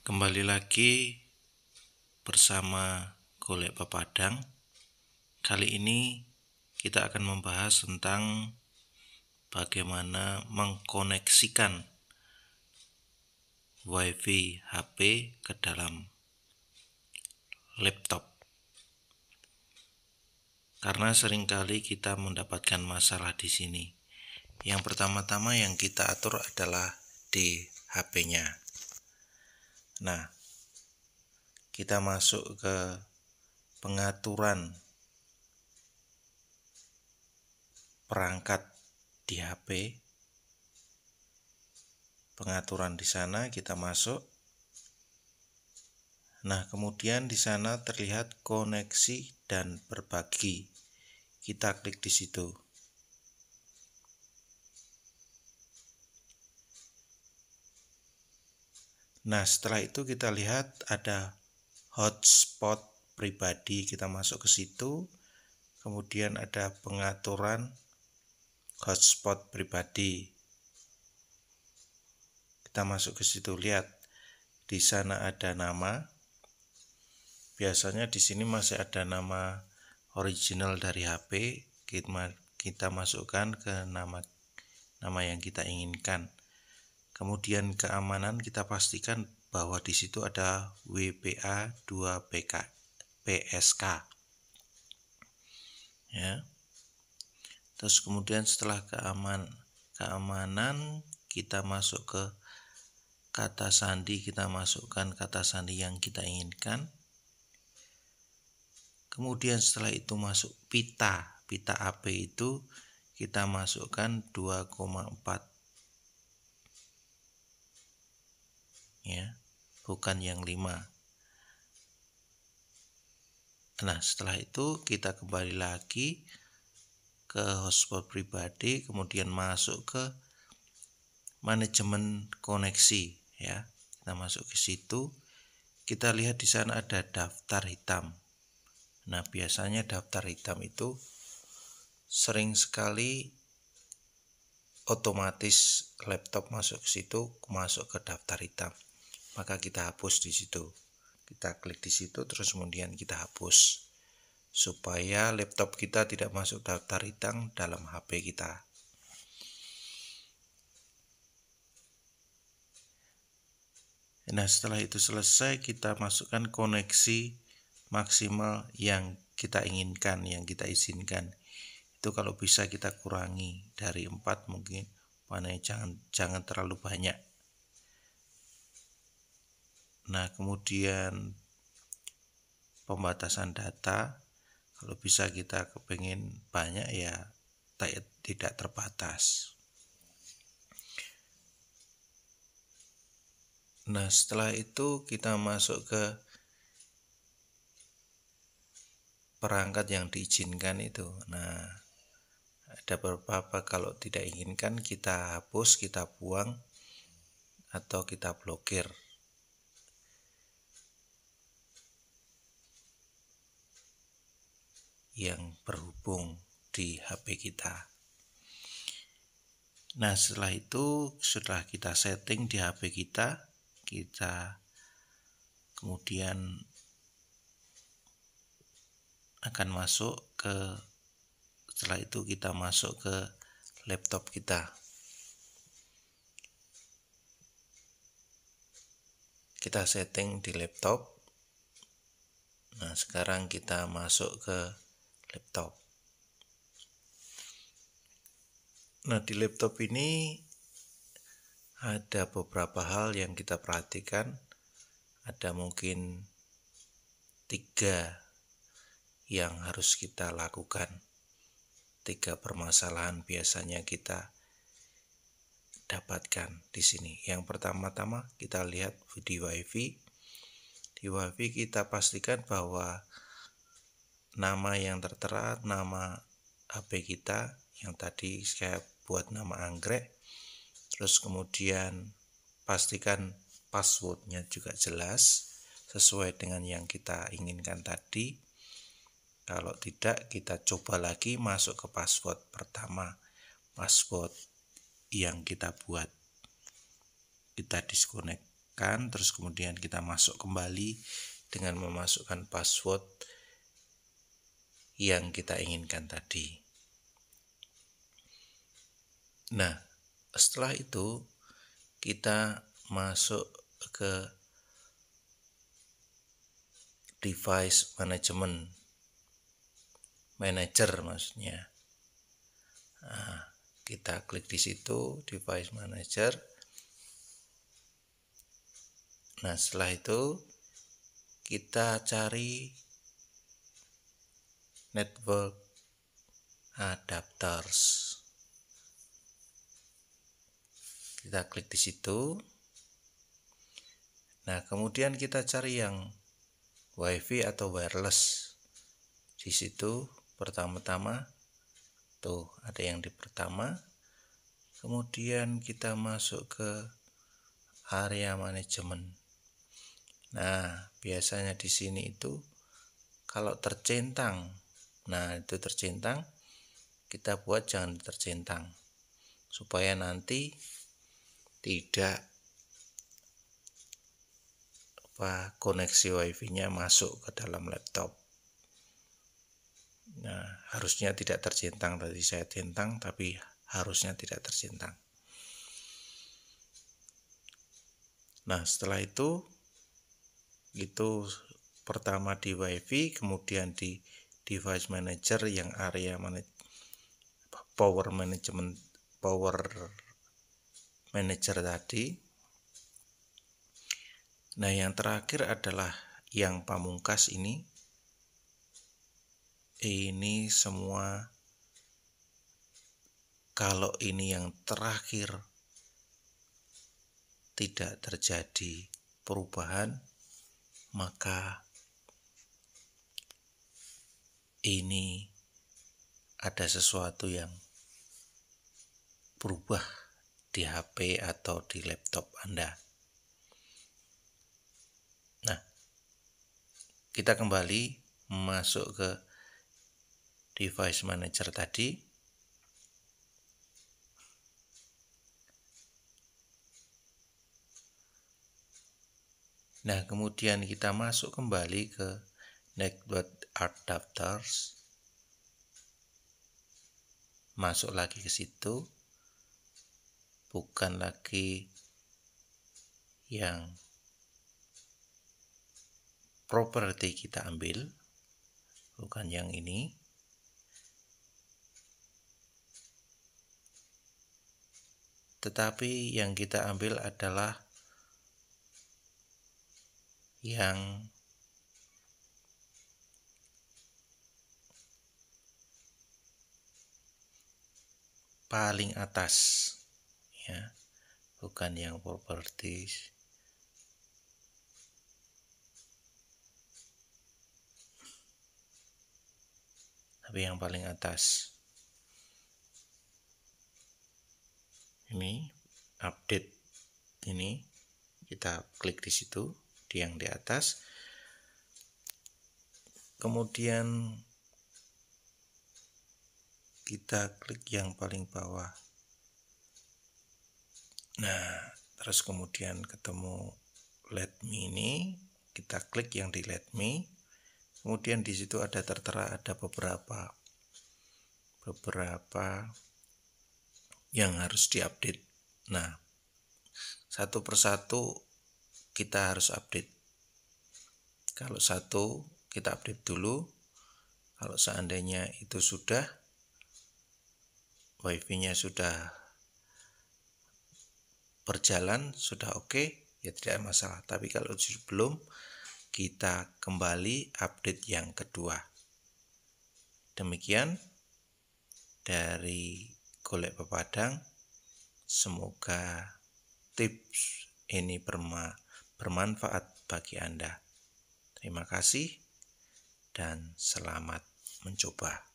Kembali lagi bersama Golek Pepadang. Kali ini kita akan membahas tentang bagaimana mengkoneksikan WiFi HP ke dalam laptop. Karena seringkali kita mendapatkan masalah di sini. Yang pertama-tama yang kita atur adalah di HP-nya. Nah, kita masuk ke pengaturan perangkat di HP. Pengaturan di sana kita masuk. Nah, kemudian di sana terlihat koneksi dan berbagi. Kita klik di situ. Nah, setelah itu kita lihat ada hotspot pribadi, kita masuk ke situ. Kemudian ada pengaturan hotspot pribadi. Kita masuk ke situ, lihat di sana ada nama. Biasanya di sini masih ada nama original dari HP. Kita masukkan ke nama yang kita inginkan. Kemudian keamanan kita pastikan bahwa di situ ada WPA 2 PSK. Ya. Terus kemudian setelah keamanan kita masuk ke kata sandi, kita masukkan kata sandi yang kita inginkan. Kemudian setelah itu masuk pita AP itu kita masukkan 2,4. Ya, bukan yang 5. Nah, setelah itu kita kembali lagi ke hotspot pribadi, kemudian masuk ke manajemen koneksi, ya. Kita masuk ke situ. Kita lihat di sana ada daftar hitam. Nah, biasanya daftar hitam itu sering sekali otomatis laptop masuk ke situ, masuk ke daftar hitam. Maka kita hapus di situ. Kita klik di situ terus kemudian kita hapus supaya laptop kita tidak masuk daftar hitam dalam HP kita. Nah, setelah itu selesai, kita masukkan koneksi maksimal yang kita inginkan, yang kita izinkan. Itu kalau bisa kita kurangi dari 4 mungkin, mana jangan terlalu banyak. Nah, kemudian pembatasan data, kalau bisa kita kepengen banyak ya tidak terbatas. Nah, setelah itu kita masuk ke perangkat yang diizinkan itu. Nah, ada beberapa, kalau tidak inginkan kita hapus, kita buang, atau kita blokir. Yang berhubung di HP kita. Nah, setelah itu sudah kita setting di HP kita kemudian akan masuk ke, setelah itu kita masuk ke laptop kita. Kita setting di laptop. Nah, sekarang kita masuk ke laptop. Nah, di laptop ini ada beberapa hal yang kita perhatikan. Ada mungkin 3 yang harus kita lakukan. 3 permasalahan biasanya kita dapatkan di sini. Yang pertama-tama kita lihat di WiFi. Di WiFi kita pastikan bahwa nama yang tertera, nama HP kita yang tadi saya buat nama anggrek. Terus kemudian pastikan passwordnya juga jelas sesuai dengan yang kita inginkan tadi. Kalau tidak, kita coba lagi masuk ke password pertama, password yang kita buat. Kita disconnect tekan, terus kemudian kita masuk kembali dengan memasukkan password yang kita inginkan tadi. Nah, setelah itu kita masuk ke device management manager maksudnya. Nah, kita klik di situ device manager. Nah, setelah itu kita cari network adapters. Kita klik di situ. Nah, kemudian kita cari yang WiFi atau wireless. Di situ pertama-tama tuh ada yang di pertama. Kemudian kita masuk ke area manajemen. Nah, biasanya di sini itu kalau tercentang, nah itu tercentang, kita buat jangan tercentang supaya nanti tidak koneksi WiFi-nya masuk ke dalam laptop. Nah, harusnya tidak tercentang, tadi saya centang tapi harusnya tidak tercentang. Nah, setelah itu pertama di WiFi, kemudian di device manager yang area power manager tadi. Nah, yang terakhir adalah yang pamungkas ini. Ini semua, kalau ini yang terakhir tidak terjadi perubahan, maka ini ada sesuatu yang berubah di HP atau di laptop Anda. Nah, kita kembali masuk ke device manager tadi. Nah, kemudian kita masuk kembali ke network adapters. Masuk lagi ke situ. Bukan lagi yang properti kita ambil, bukan yang ini. Tetapi yang kita ambil adalah yang paling atas, ya, bukan yang properties. Tapi yang paling atas. Ini update, ini kita klik di situ, di yang di atas. Kemudian kita klik yang paling bawah. Nah, terus kemudian ketemu let me ini, kita klik yang di let me. Kemudian di situ ada tertera ada beberapa yang harus diupdate. Nah, satu persatu kita harus update. Kalau satu kita update dulu. Kalau seandainya itu sudah, WiFi-nya sudah berjalan, sudah oke, ya tidak masalah. Tapi kalau belum, kita kembali update yang kedua. Demikian dari Golek Pepadang. Semoga tips ini bermanfaat bagi Anda. Terima kasih dan selamat mencoba.